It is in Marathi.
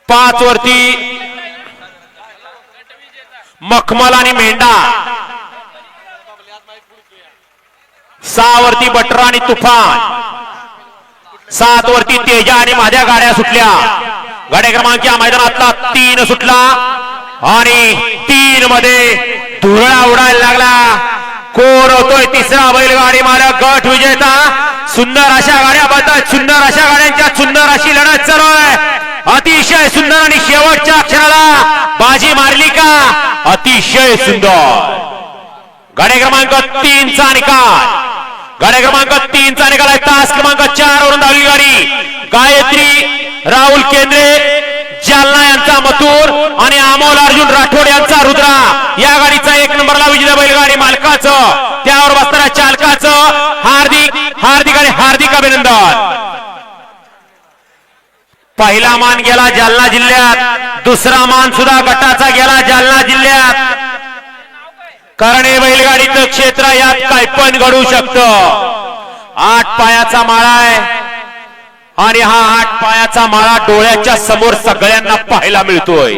5 वरती मखमल आणि मेंढा, 6 वरती बटरा आणि तुफान, 7 वरती तेजा आणि माझ्या गाड्या सुटल्या। गाड्या क्रमांक या मैदानातला 3 सुटला आणि 3 मध्ये धुरळा उडायला लागला। कोण होतोय तिसरा बैलगाडी मालक गट विजेता? सुंदर अशा गाड्याबद्दल, सुंदर अशा गाड्यांच्या सुंदर अशी लढत चालू आहे। अतिशय सुंदर आणि शेवटच्या क्षणाला बाजी मारली का? अतिशय सुंदर। गाड्या क्रमांक 3 चा निकाल, गाड्या क्रमांक 3 चा निकाल आहे। तास क्रमांक 4 वरून धावली गाडी गायत्री राहुल केंद्रे जालना यांचा मथुर आणि अमोल अर्जुन राठोड यांचा रुद्रा। या गाडीचा 1 नंबरला विजेता बैलगाडी मालकाचं, त्यावर बसणाऱ्या चालकाचं हार्दिक हार्दिक आणि हार्दिक अभिनंदन। पहिला मान गेला जालना जिल्ह्यात, दुसरा मान सुद्धा गटाचा गेला जालना जिल्ह्यात। कारण हे बैलगाडीचं क्षेत्र यात काय पण घडू शकतं। 8 पायाचा माळा आहे आणि हा 8 पायाचा माळा डोळ्याच्या समोर सगळ्यांना पाहायला मिळतोय।